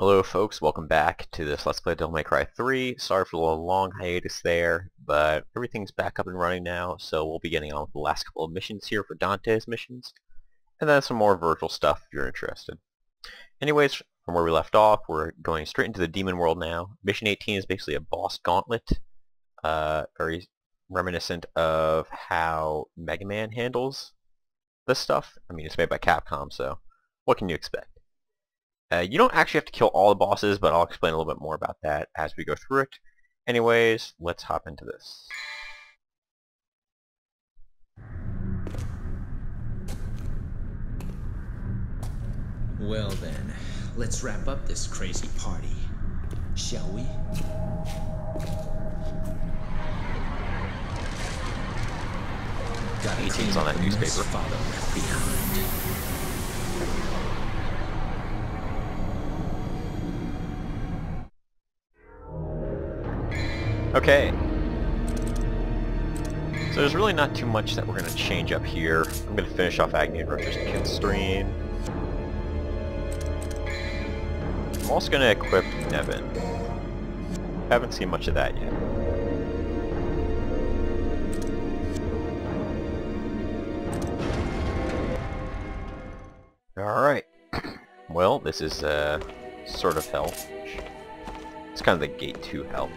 Hello folks, welcome back to this Let's Play Devil May Cry 3. Sorry for the long hiatus there, but everything's back up and running now, so we'll be getting on with the last couple of missions here for Dante's missions, and then some more virtual stuff if you're interested. Anyways, from where we left off, we're going straight into the demon world now. Mission 18 is basically a boss gauntlet, very reminiscent of how Mega Man handles this stuff. I mean, it's made by Capcom, so what can you expect? You don't actually have to kill all the bosses, but I'll explain a little bit more about that as we go through it. Anyways, let's hop into this. Well then, let's wrap up this crazy party, shall we? Got 18's on that newspaper. Father left behind. Okay. So there's really not too much that we're going to change up here. I'm going to finish off Agony and Roger's Kid Stream. I'm also going to equip Nevin. Haven't seen much of that yet. Alright. Well, this is sort of hell. It's kind of the gate to hell.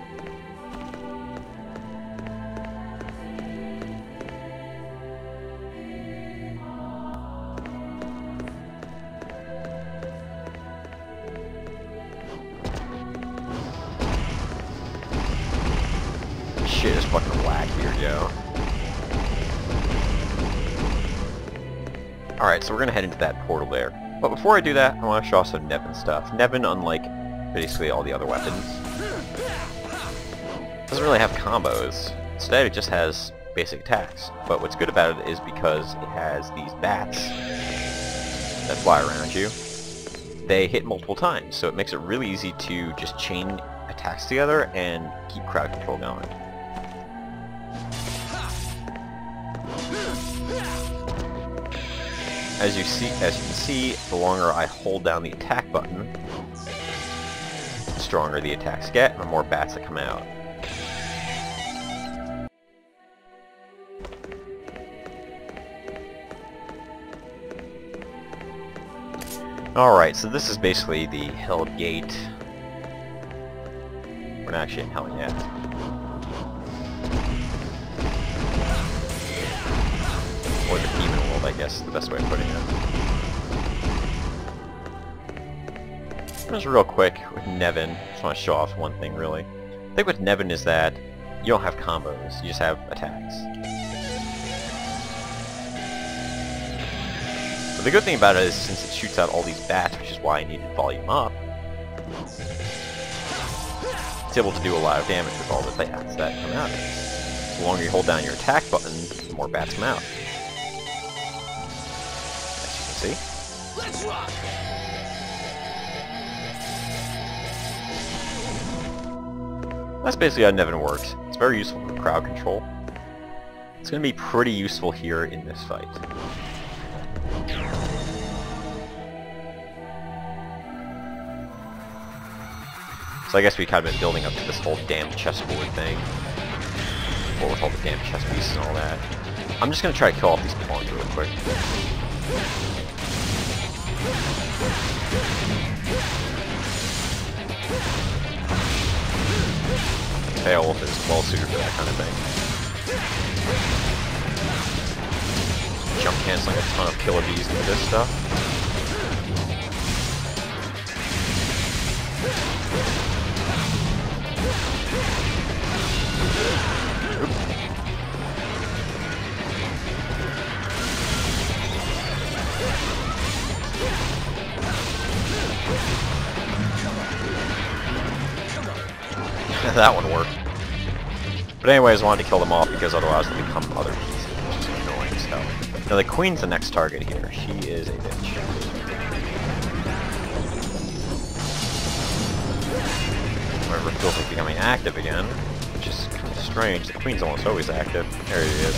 Shit is fucking whack here, yo. Alright, so we're gonna head into that portal there. But before I do that, I want to show off some Nevin stuff. Nevin, unlike basically all the other weapons, doesn't really have combos. Instead, it just has basic attacks. But what's good about it is because it has these bats that fly around you. They hit multiple times, so it makes it really easy to just chain attacks together and keep crowd control going. As you can see, the longer I hold down the attack button, the stronger the attacks get, and the more bats that come out. Alright, so this is basically the Hell Gate. We're not actually in Hell yet. Or the demon world, I guess is the best way of putting it. Just real quick with Nevin, just want to show off one thing really. The thing with Nevin is that you don't have combos, you just have attacks. But the good thing about it is since it shoots out all these bats, which is why I needed volume up, it's able to do a lot of damage with all the bats that come out of it. The longer you hold down your attack button, the more bats come out. See? Let's rock. That's basically how Nevin works. It's very useful for crowd control. It's going to be pretty useful here in this fight. So I guess we kind of been building up to this whole damn chessboard thing. Or with all the damn chess pieces and all that. I'm just going to try to kill off these pawns real quick. Beowulf is well suited for that kind of thing. Jump canceling a ton of killer bees with this stuff. Oops. That one worked. But anyways, I wanted to kill them off because otherwise they become other pieces, which is annoying as hell. Now the queen's the next target here. She is a bitch. However, it feels like becoming active again, which is kind of strange. The queen's almost always active. There he is.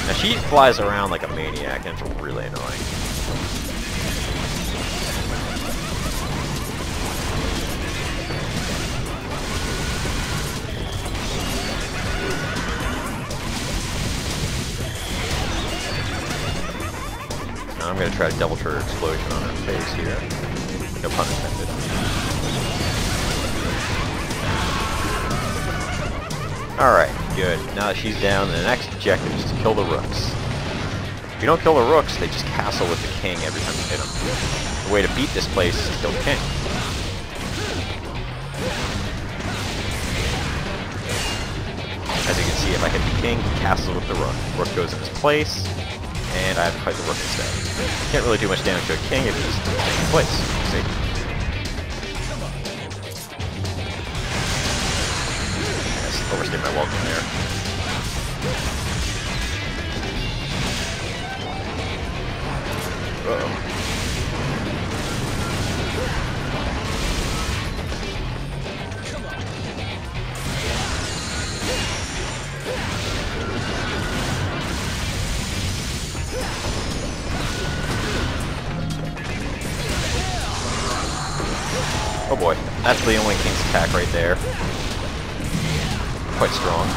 Now she flies around like a maniac and it's really annoying. try to double trigger explosion on her face here. No pun intended. Alright, good. Now that she's down, the next objective is to kill the rooks. If you don't kill the rooks, they just castle with the king every time you hit them. The way to beat this place is to kill the king. As you can see, if I hit the king, he castles with the rook. Rook goes in his place, and I have to fight the rook instead. Can't really do much damage to a king if he's in place. See? I overstayed my welcome there. Uh-oh. Oh boy, that's the only king's attack right there. Quite strong.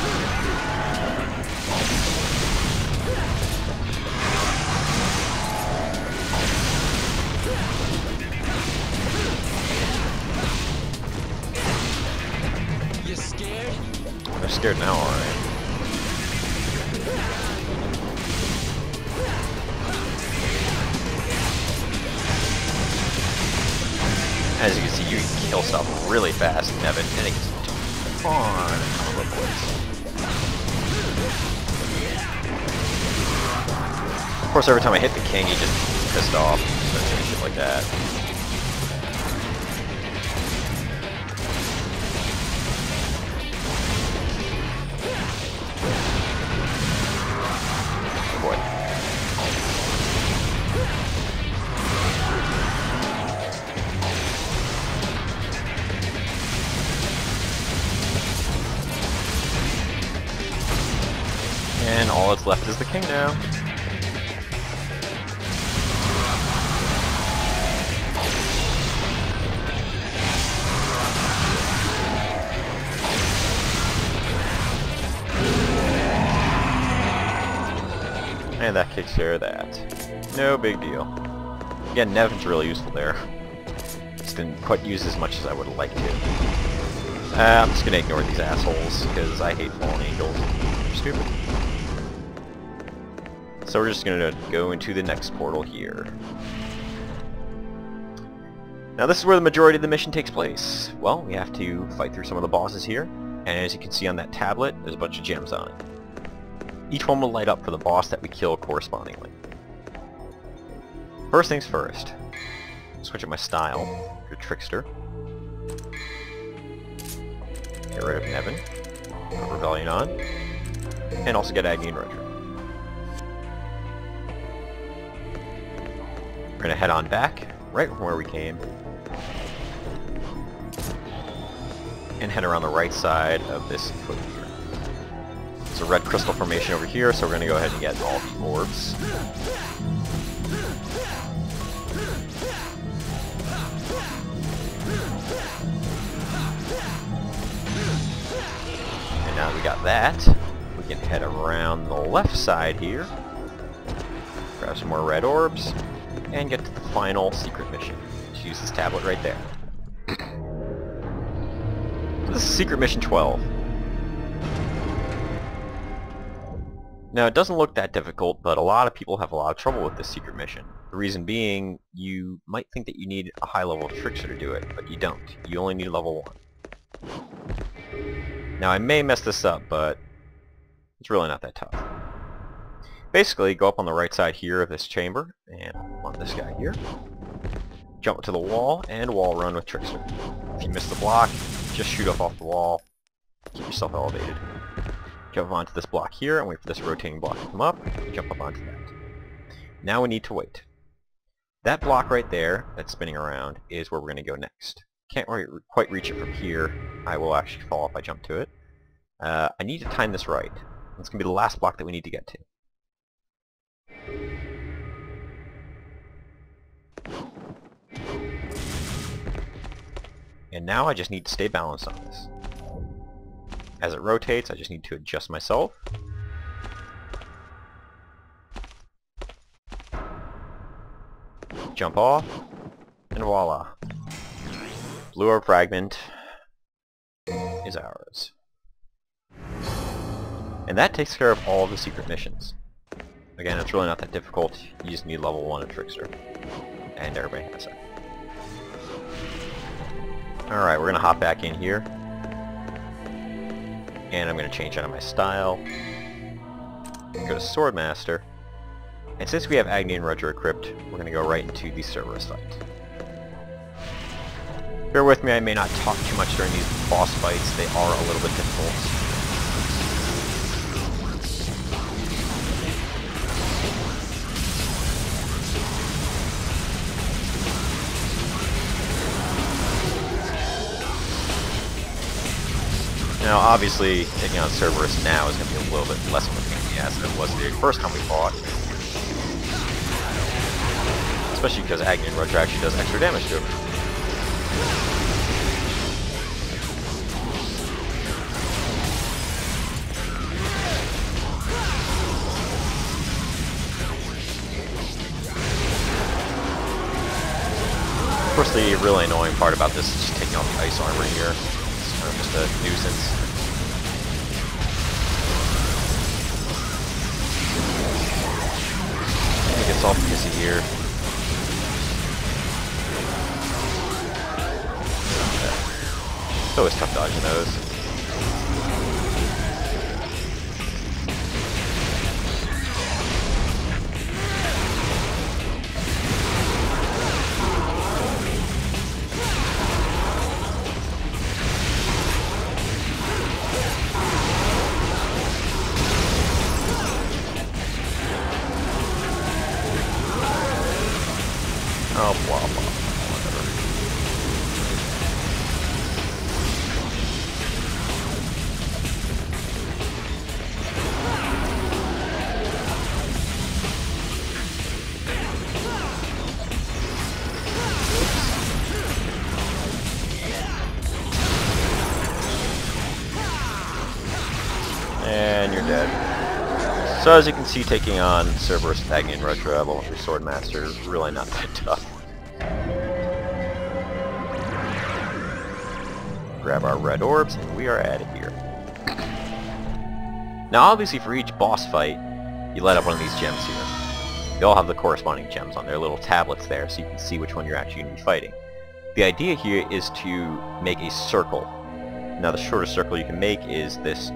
You scared? They're scared now, alright. As you can see, you can kill stuff really fast, Nevin, and it gets a ton of reports. Of course, every time I hit the king, he just gets pissed off, starts doing shit like that. Oh boy. And all that's left is the king now. And that takes care of that. No big deal. Again, Nevin's really useful there. Just didn't quite use as much as I would have liked to. I'm just gonna ignore these assholes, because I hate fallen angels. They're stupid. So we're just going to go into the next portal here. Now this is where the majority of the mission takes place. Well, we have to fight through some of the bosses here, and as you can see on that tablet, there's a bunch of gems on it. Each one will light up for the boss that we kill correspondingly. First things first, switch up my style to Trickster. Get rid of Nevin, put Rebellion on, and also get Agni and Roger. We're going to head on back, right from where we came, and head around the right side of this foot here. There's a red crystal formation over here, so we're going to go ahead and get all the orbs. And now that we got that, we can head around the left side here, grab some more red orbs, and get to the final secret mission. Just use this tablet right there. So this is secret mission 12. Now it doesn't look that difficult, but a lot of people have a lot of trouble with this secret mission. The reason being, you might think that you need a high level of Trickster to do it, but you don't. You only need level 1. Now I may mess this up, but it's really not that tough. Basically, go up on the right side here of this chamber, and on this guy here. Jump to the wall, and wall run with Trickster. If you miss the block, just shoot up off the wall. Keep yourself elevated. Jump onto this block here, and wait for this rotating block to come up, and jump up onto that. Now we need to wait. That block right there, that's spinning around, is where we're going to go next. Can't quite reach it from here. I will actually fall if I jump to it. I need to time this right. It's going to be the last block that we need to get to. And now I just need to stay balanced on this. As it rotates, I just need to adjust myself. jump off, and voila. Blue orb fragment is ours. And that takes care of all of the secret missions. Again, it's really not that difficult. You just need level 1 of Trickster. And everybody has it. Alright, we're going to hop back in here. And I'm going to change out of my style. Go to Swordmaster. And since we have Agni and Rudra equipped, we're going to go right into the Cerberus fight. Bear with me, I may not talk too much during these boss fights. They are a little bit difficult. Now, obviously, taking on Cerberus now is going to be a little bit less of a pain in the ass than it was the first time we fought. Especially because Agni and Rudra actually does extra damage to him. Of course, the really annoying part about this is just taking off the ice armor here. It's kind of just a nuisance. It gets all pissy here. It's always tough dodging those. Oh, blah, blah, blah, whatever. And you're dead. So as you can see, taking on Cerberus, Agni, and Rudra, level 3 Swordmaster, is really not that tough. Grab our red orbs, and we are out of here. Now obviously for each boss fight, you light up one of these gems here. They all have the corresponding gems on their little tablets there, so you can see which one you're actually going to be fighting. The idea here is to make a circle. Now the shortest circle you can make is this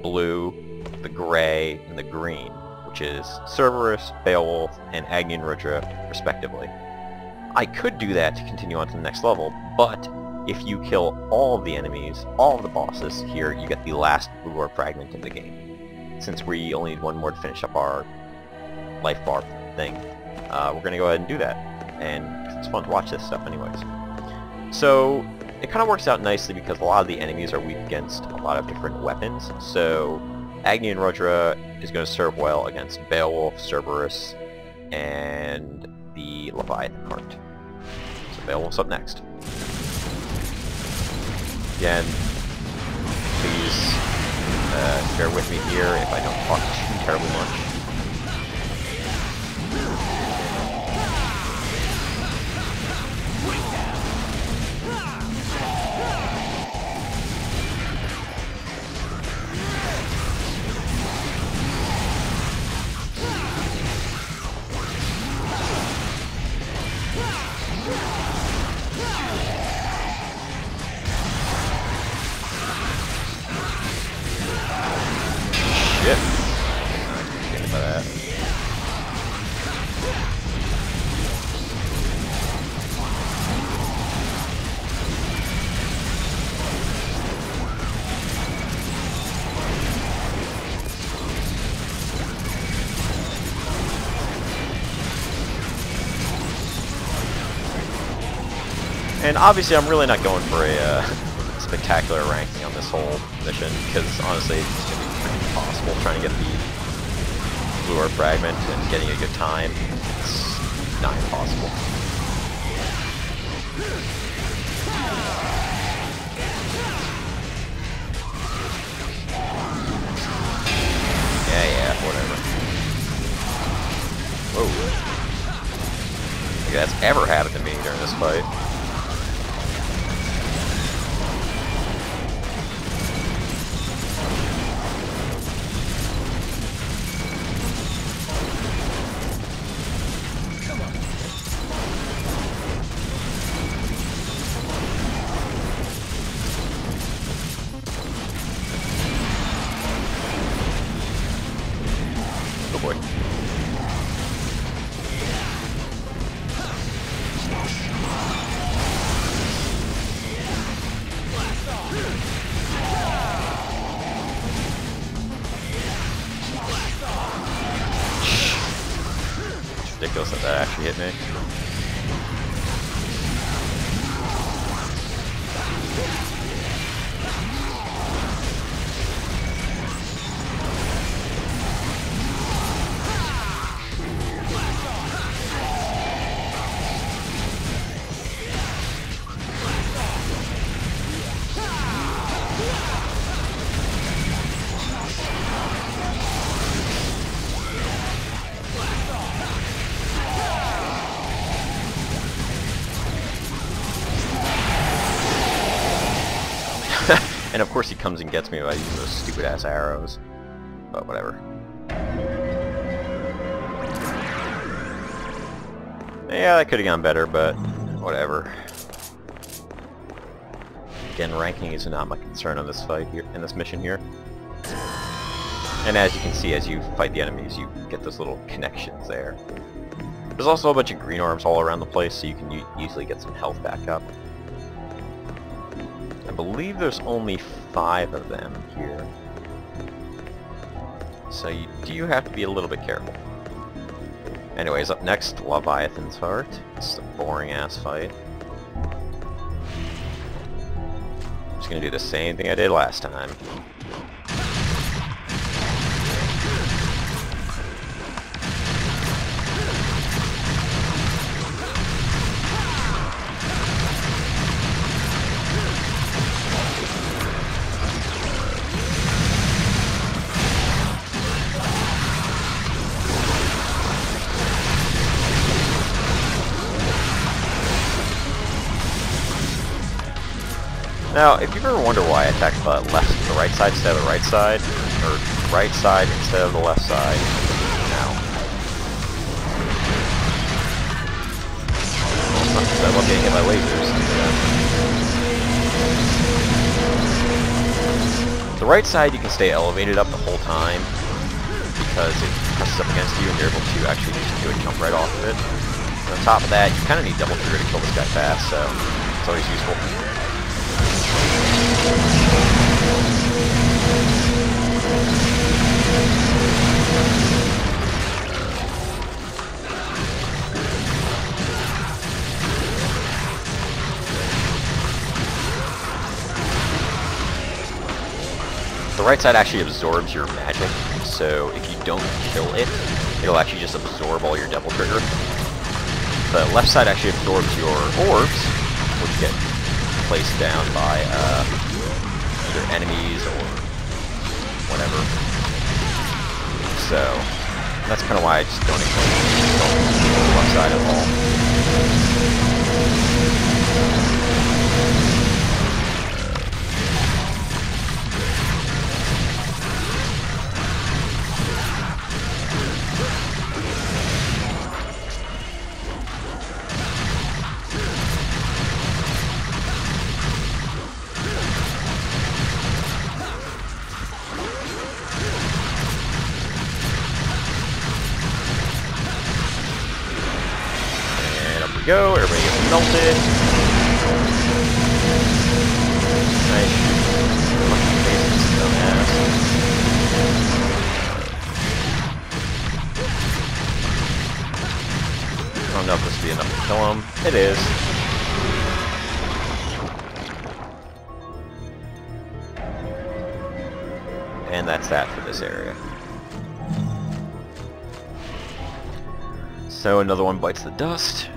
blue, the gray, and the green, which is Cerberus, Beowulf, and Agni and Rudra, respectively. I could do that to continue on to the next level, but if you kill all of the enemies, all of the bosses here, you get the last blue orb fragment in the game. Since we only need one more to finish up our life bar thing, we're going to go ahead and do that. And it's fun to watch this stuff anyways. So it kind of works out nicely because a lot of the enemies are weak against a lot of different weapons. So Agni and Rudra is going to serve well against Beowulf, Cerberus, and the Leviathan Heart. So Beowulf's up next. Again, please bear with me here if I don't talk too terribly much. Shit. Forget about that. And obviously I'm really not going for a spectacular ranking on this whole mission, because honestly it's going to be pretty impossible trying to get the blue orb fragment and getting a good time. It's not impossible. Yeah, whatever. Whoa. Okay, that's ever happened to me during this fight. Oh boy. It's ridiculous that that actually hit me. And of course he comes and gets me by using those stupid ass arrows. But whatever. Yeah, that could have gone better, but whatever. Again, ranking is not my concern on this fight here, in this mission here. And as you can see, as you fight the enemies, you get those little connections there. There's also a bunch of green orbs all around the place, so you can easily get some health back up. I believe there's only 5 of them here. So you do have to be a little bit careful. Anyways, up next, Leviathan's Heart. It's a boring ass fight. I'm just gonna do the same thing I did last time. Now, if you ever wonder why I attacked the right side instead of the right side, or right side instead of the left side, now. Well, it's not because I love getting hit by lasers. The right side you can stay elevated up the whole time, because it presses up against you and you're able to actually just do a jump right off of it. And on top of that, you kind of need double trigger to kill this guy fast, so it's always useful. The right side actually absorbs your magic, so if you don't kill it, it'll actually just absorb all your double trigger. The left side actually absorbs your orbs, which get placed down by either enemies or whatever. So that's kind of why I just don't use the left side at all. Go, everybody gets melted. Nice. Dumbass. I don't know if this will be enough to kill him. It is. And that's that for this area. So another one bites the dust.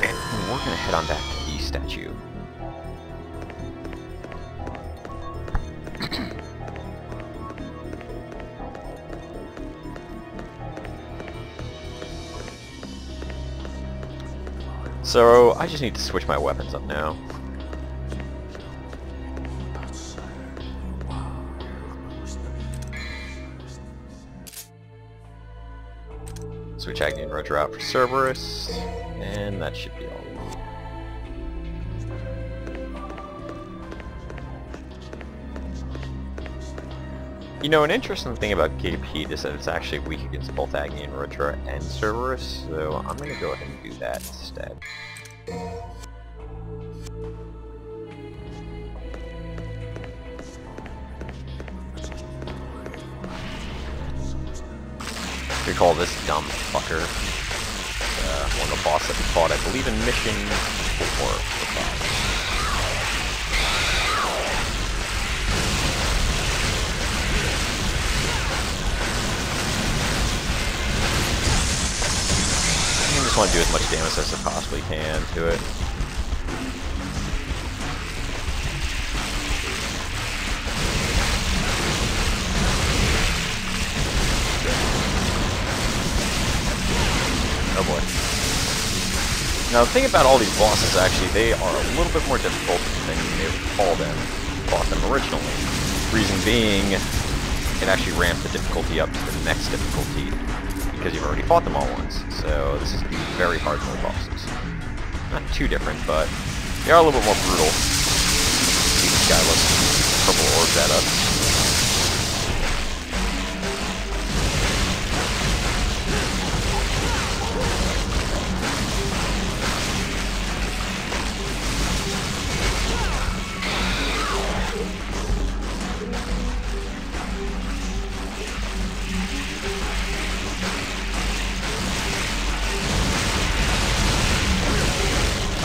And we're gonna head on back to the statue. So I just need to switch my weapons up now. Switch Agni and Roger out for Cerberus, and that should be all we need. You know, an interesting thing about Gate of Heat is that it's actually weak against both Agni and Roger and Cerberus, so I'm going to go ahead and do that instead. We call this dumb fucker. One of the boss that we fought, I believe, in mission 4 or 5. I just want to do as much damage as I possibly can to it. Oh boy. Now the thing about all these bosses, actually, they are a little bit more difficult than you may recall them fought them originally. Reason being, it actually ramps the difficulty up to the next difficulty because you've already fought them all once. So this is going to be very hard for the bosses. Not too different, but they are a little bit more brutal. See this guy looks purple orbs at us.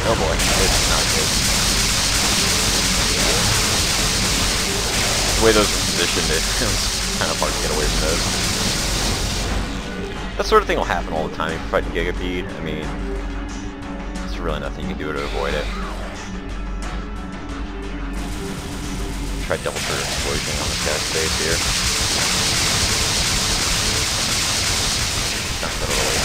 Oh boy, this is not good. The way those are positioned, it's kind of hard to get away from those. That sort of thing will happen all the time if you're fighting Gigapede. I mean, there's really nothing you can do to avoid it. Try double trigger explosion on this guy's face here. Not literally.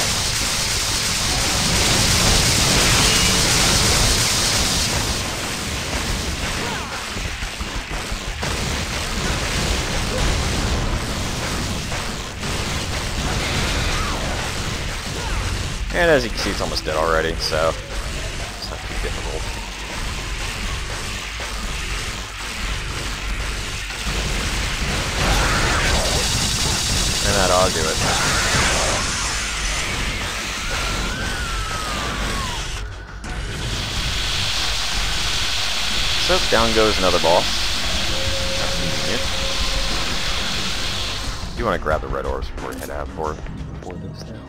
And as you can see, it's almost dead already, so it's not too difficult. And that ought to do it. So down goes another boss. That's convenient. You want to grab the red orbs before we head out for this now.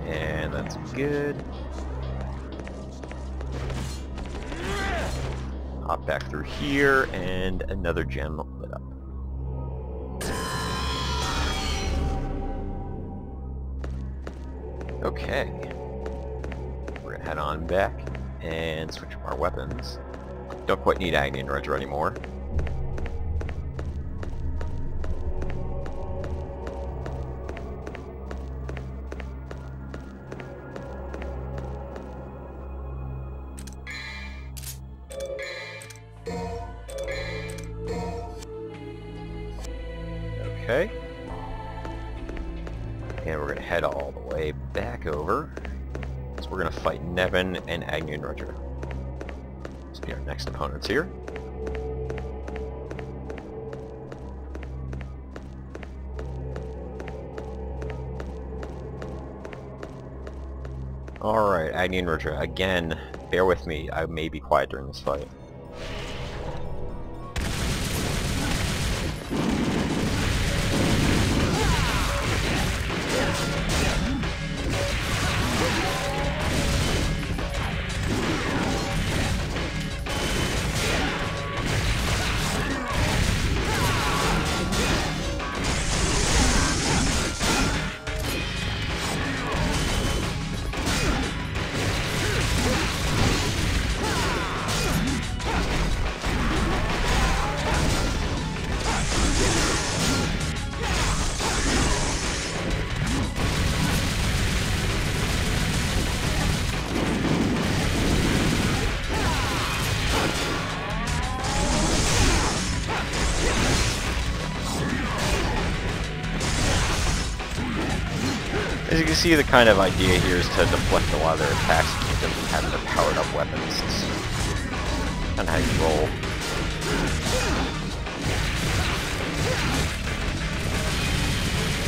And that's good. Hop back through here, and another gem lit up. Okay. We're gonna head on back and switch up our weapons. Don't quite need Agni and Roger anymore. Okay. And we're going to head all the way back over. So we're going to fight Nevin and Agni and Roger. This will be our next opponents here. Alright, Agni and Roger. Again, bear with me. I may be quiet during this fight. As you can see, the kind of idea here is to deflect a lot of their attacks and keep them from having their powered up weapons. It's kind of how you roll.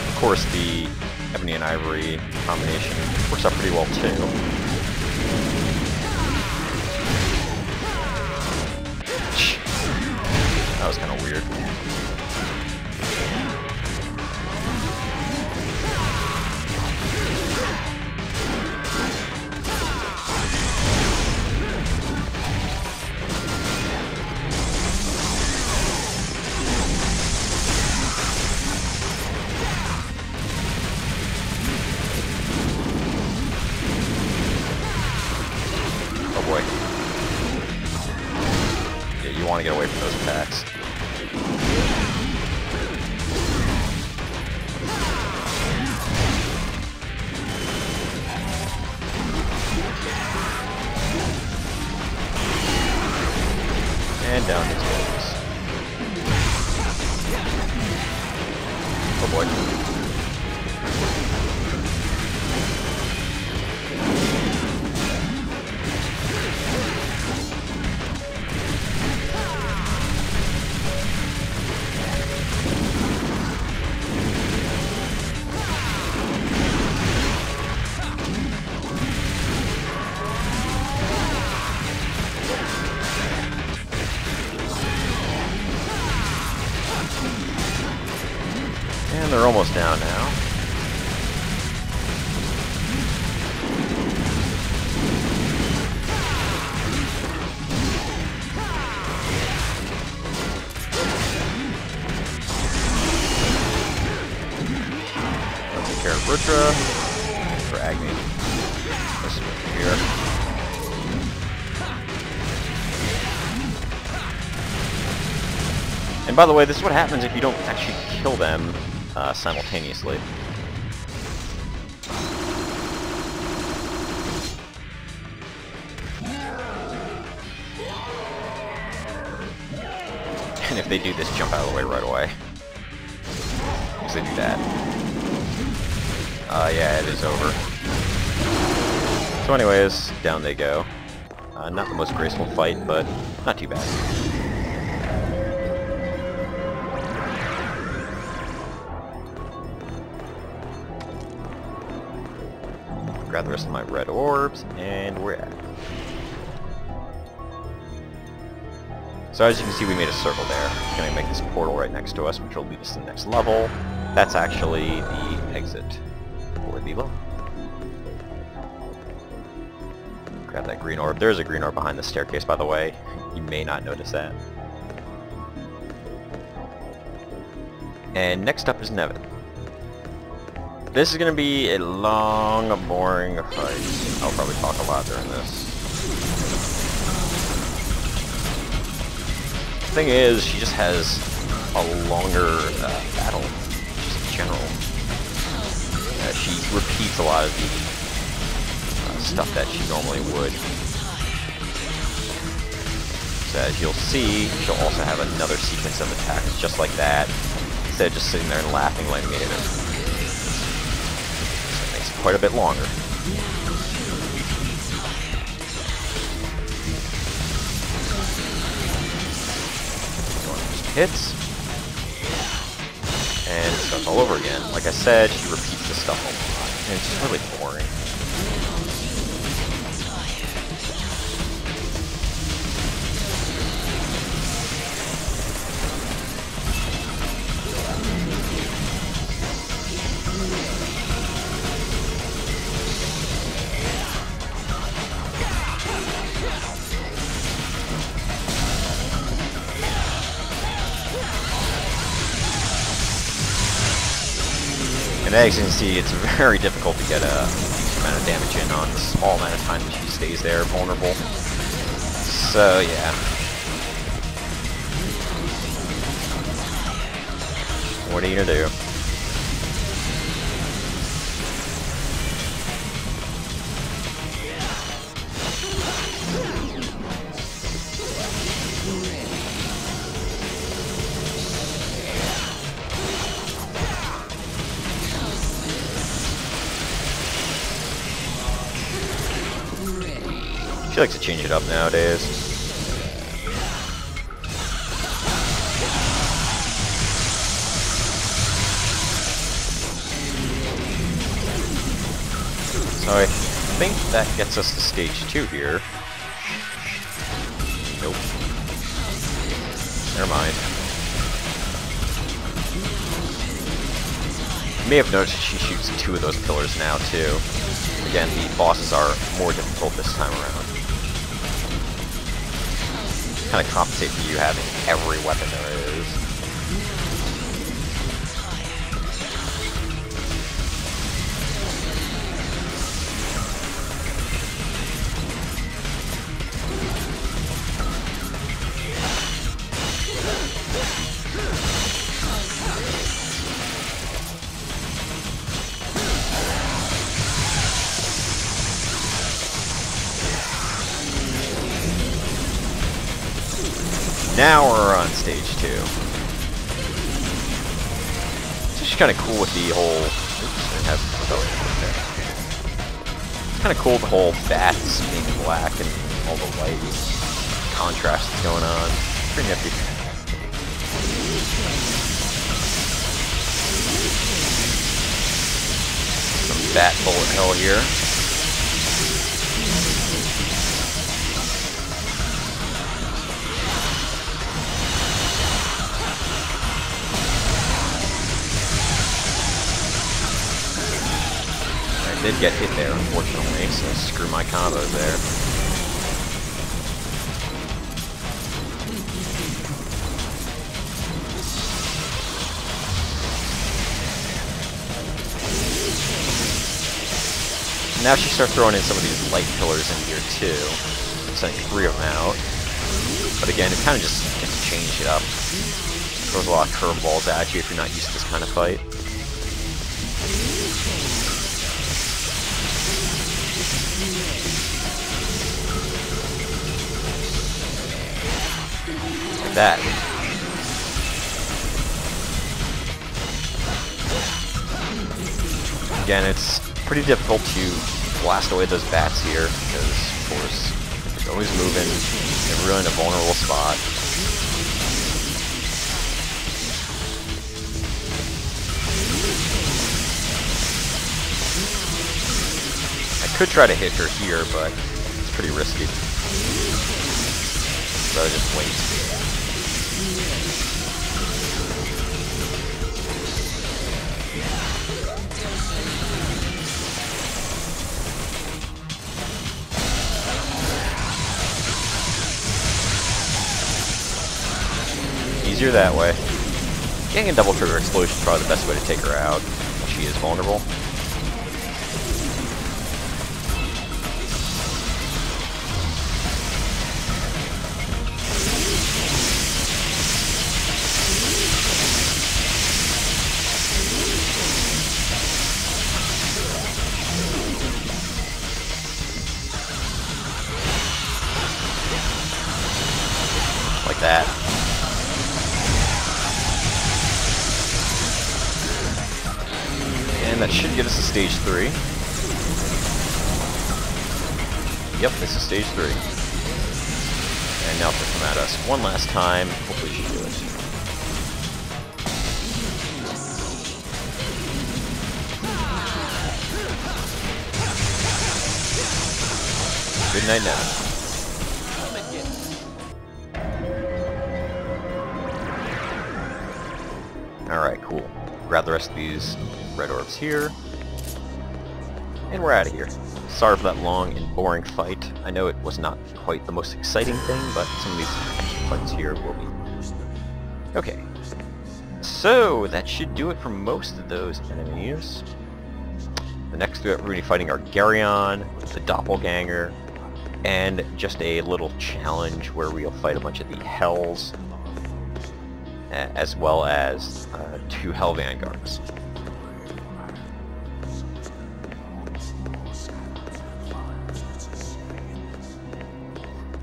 Of course, the Ebony and Ivory combination works out pretty well too. That was kind of weird. Oh boy. Yeah, you want to get away from those attacks. And down his goes. Oh boy. And they're almost down now. I'll take care of Rudra for Agni. This here. And by the way, this is what happens if you don't actually kill them simultaneously. And if they do this, jump out of the way right away. Because they do that. Yeah, it is over. So anyways, down they go. Not the most graceful fight, but not too bad. Grab the rest of my red orbs, and we're at it. So as you can see, we made a circle there. It's going to make this portal right next to us, which will lead us to the next level. That's actually the exit for the level. Grab that green orb. There's a green orb behind the staircase, by the way. You may not notice that. And next up is Nevin. This is going to be a long, boring fight. I'll probably talk a lot during this. The thing is, she just has a longer battle, just in general. She repeats a lot of the stuff that she normally would. So as you'll see, she'll also have another sequence of attacks just like that, instead of just sitting there and laughing like me at him. Quite a bit longer. Hits. And starts all over again. Like I said, she repeats this stuff a lot. And it's just really boring. And as you can see, it's very difficult to get a decent amount of damage in on the small amount of time that she stays there vulnerable. So yeah. What are you gonna do? likes to change it up nowadays. So I think that gets us to stage 2 here. Nope. Never mind. You may have noticed she shoots 2 of those pillars now too. Again, the bosses are more difficult this time around. Kind of compensate for you having every weapon there is. Now we're on stage 2. It's just kind of cool with the whole. Oops, I have there. It's kind of cool the whole bats being black and all the light contrast that's going on. Pretty nifty. Some bat bullet hell here. Did get hit there, unfortunately, so screw my combos there. Now she starts throwing in some of these light pillars in here too, sending 3 of them out. But again, it kind of just gets to change it up. Throws a lot of curveballs at you if you're not used to this kind of fight. That. Again, it's pretty difficult to blast away those bats here, because of course, they're always moving, they're really in a vulnerable spot. I could try to hit her here, but it's pretty risky. So I'll just wait. Easier that way. Getting a double trigger explosion is probably the best way to take her out when she is vulnerable. Like that. And that should get us to stage 3. Yep, this is stage 3. And now she'll come at us one last time. Hopefully she can do it. Good night now. Alright, cool. Grab the rest of these red orbs here. And we're out of here. Sorry for that long and boring fight. I know it was not quite the most exciting thing, but some of these action fights here will be. Okay. So, that should do it for most of those enemies. The next three we're going to be fighting are Garyon, the Doppelganger, and just a little challenge where we'll fight a bunch of the Hells, as well as 2 Hell Vanguards.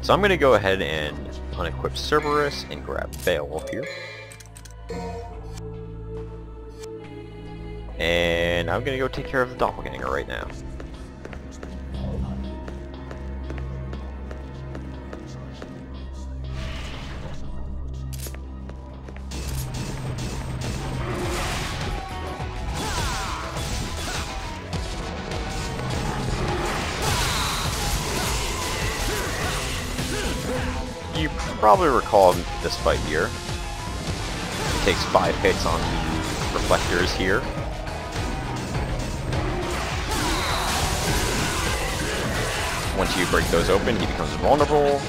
So I'm going to go ahead and unequip Cerberus and grab Beowulf here. And I'm going to go take care of the Doppelganger right now. probably recall this fight here. He takes 5 hits on the reflectors here. Once you break those open, he becomes vulnerable.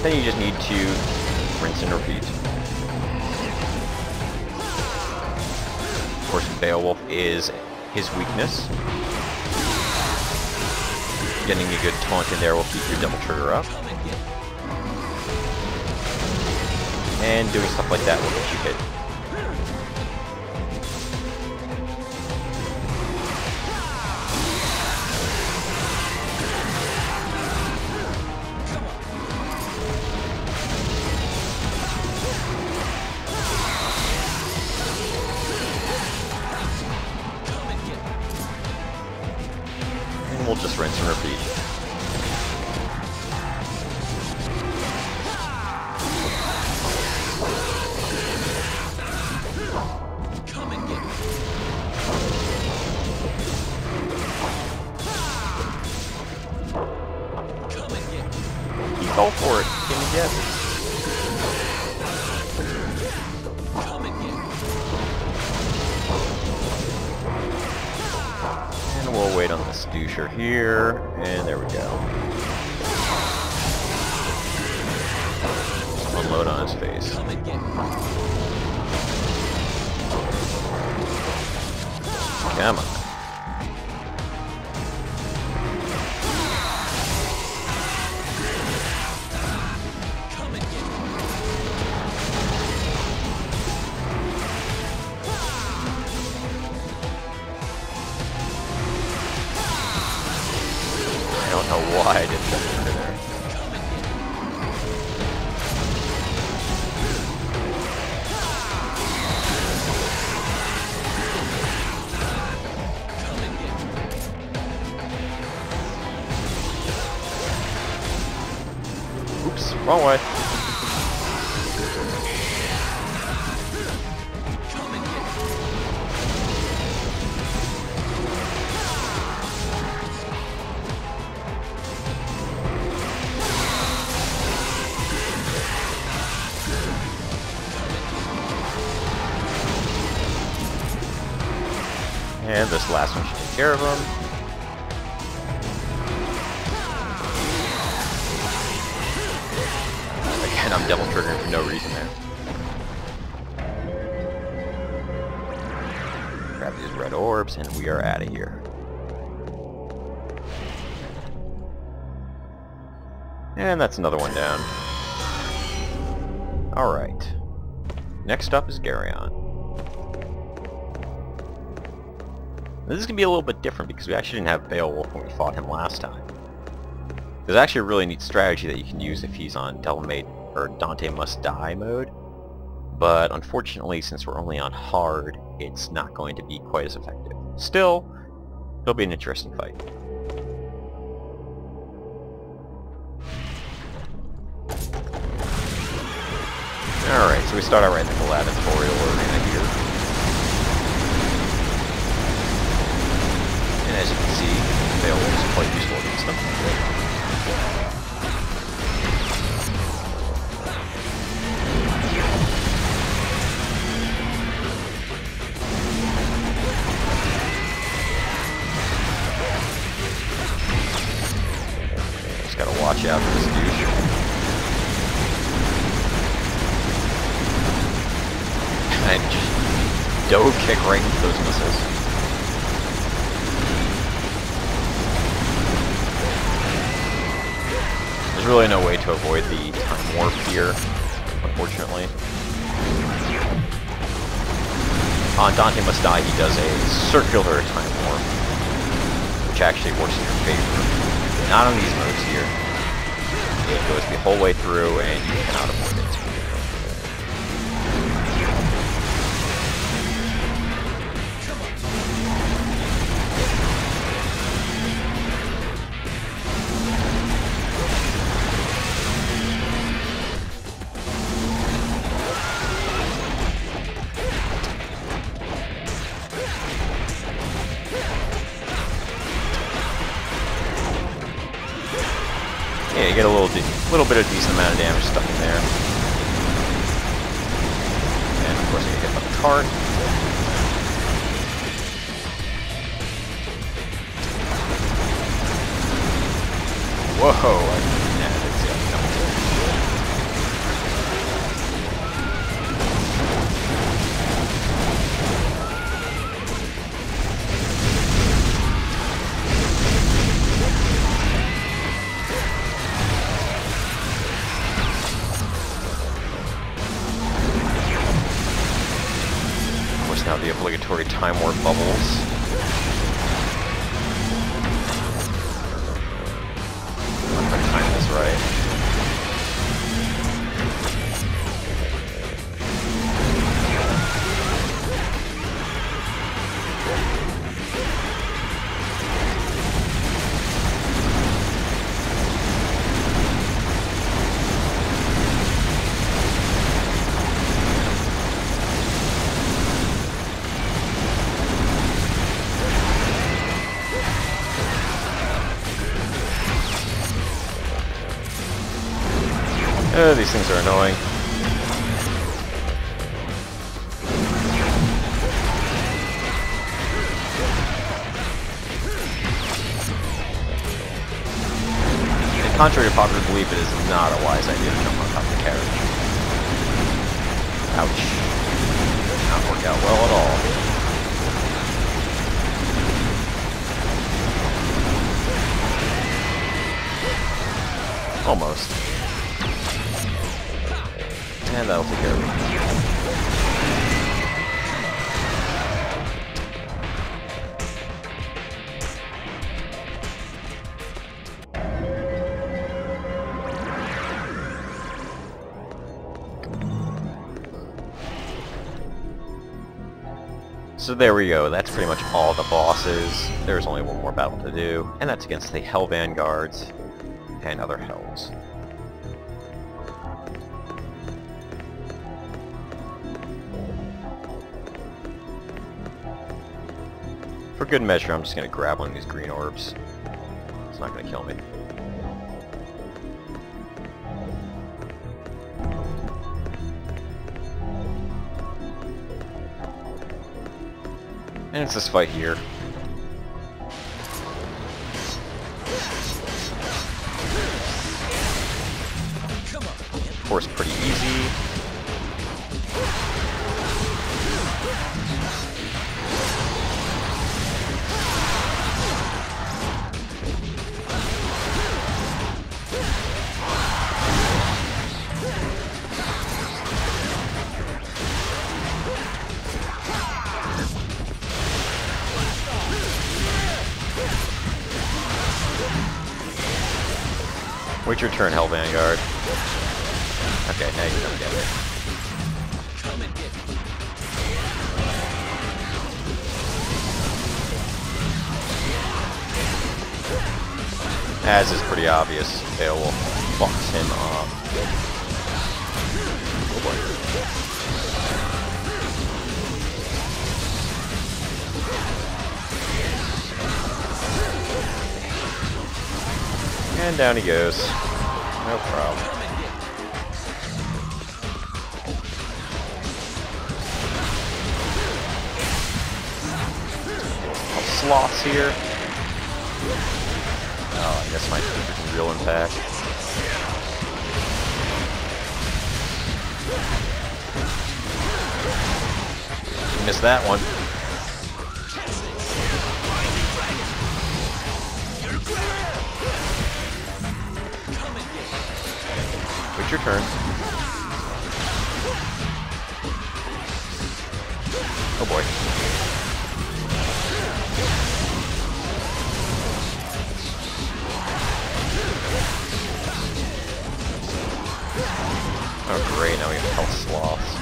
Then you just need to rinse and repeat. Of course, Beowulf is his weakness. Getting a good taunt in there will keep your double trigger up. And doing stuff like that will get you hit. We'll just rinse and repeat. You go for it. Can you get it? And we'll wait on this doucher here, and there we go. Unload on his face. Come on. I don't know why I did that under there. Oops, wrong way. And this last one should take care of him. Again, I'm double triggering for no reason there. Grab these red orbs and we are out of here. And that's another one down. Alright. Next up is Garyon. This is going to be a little bit different because we actually didn't have Beowulf when we fought him last time. There's actually a really neat strategy that you can use if he's on Dante Must Die mode, but unfortunately since we're only on hard, it's not going to be quite as effective. Still, it'll be an interesting fight. Alright, so we start out right in the gladiatorial arena here. And as you can see, Beowulf is quite useful against them. Just gotta watch out for this douche. And just dove kick right into those missiles. There's really no way to avoid the time warp here, unfortunately. On Dante Must Die, he does a circular time warp, which actually works in your favor. Not on these modes here. It goes the whole way through and you cannot avoid it. Yeah, you get a little bit of decent amount of damage stuck in there. And of course I get hit by the cart. Whoa, I didn't see that coming. Of course, now the obligatory time warp bubbles. Time is right. These things are annoying. And contrary to popular belief, it is not a wise idea to jump on top of the carriage. Ouch. Did not work out well at all. Almost. And that'll take care of it. So there we go, that's pretty much all the bosses. There's only one more battle to do, and that's against the Hell Vanguards and other Hells. For good measure, I'm just going to grab one of these green orbs. It's not going to kill me. And it's this fight here. Of course, pretty easy. Wait your turn, Hell Vanguard. Okay, now you're gonna get it. As is pretty obvious, it will box him up. Oh boy. And down he goes. No problem. Sloths here. Oh, I guess my teeth can real impact. Missed that one. Wait your turn. Oh boy. Oh great, now we have health sloths.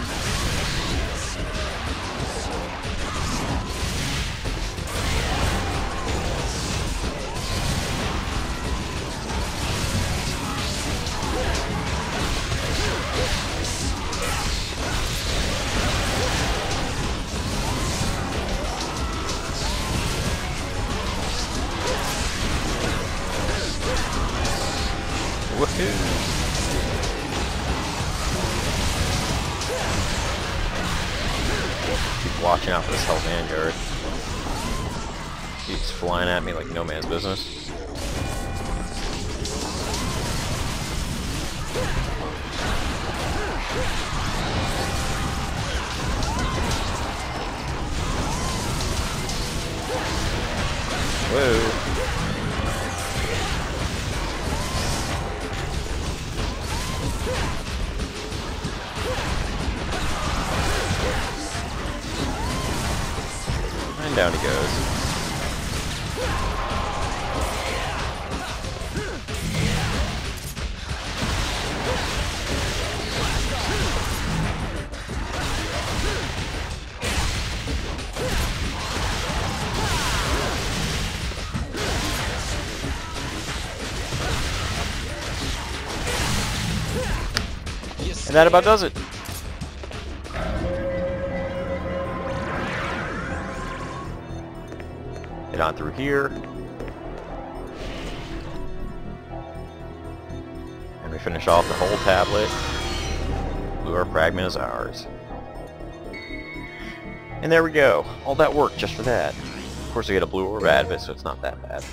Keep watching out for this Hell Vanguard. Keeps flying at me like no man's business. Whoa. And down he goes. And that about does it. Head on through here. And we finish off the whole tablet. Blue ore fragment is ours. And there we go. All that work just for that. Of course we get a blue orb out of it, so it's not that bad.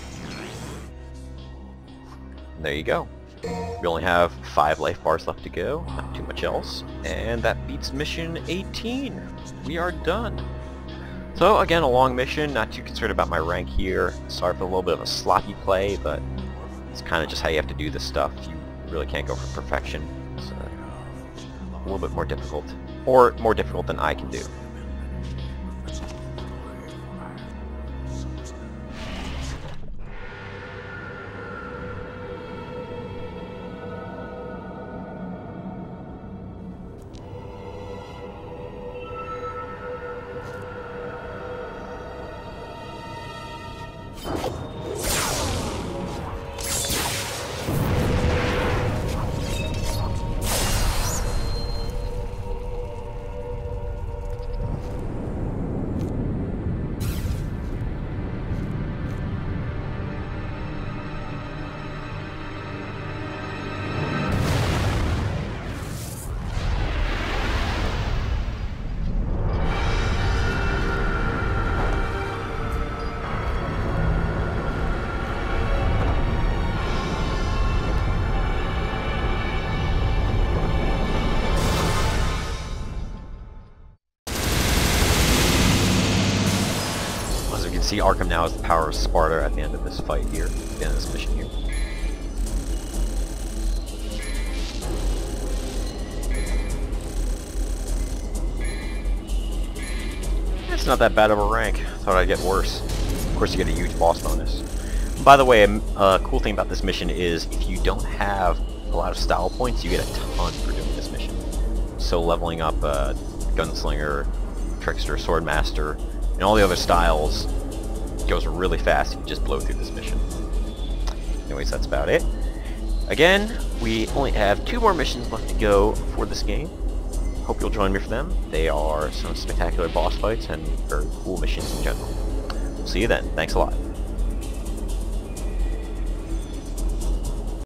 And there you go. We only have 5 life bars left to go, not too much else, and that beats mission 18. We are done. So again, a long mission, not too concerned about my rank here. Sorry for a little bit of a sloppy play, but it's kind of just how you have to do this stuff. You really can't go for perfection. It's a little bit more difficult, or more difficult than I can do. See, Arkham now has the power of Sparta at the end of this fight here, at the end of this mission here. It's not that bad of a rank. Thought I'd get worse. Of course you get a huge boss bonus. By the way, a cool thing about this mission is if you don't have a lot of style points, you get a ton for doing this mission. So leveling up Gunslinger, Trickster, Swordmaster, and all the other styles goes really fast if you just blow through this mission. Anyways, that's about it. Again, we only have 2 more missions left to go for this game. Hope you'll join me for them. They are some spectacular boss fights and very cool missions in general. We'll see you then. Thanks a lot.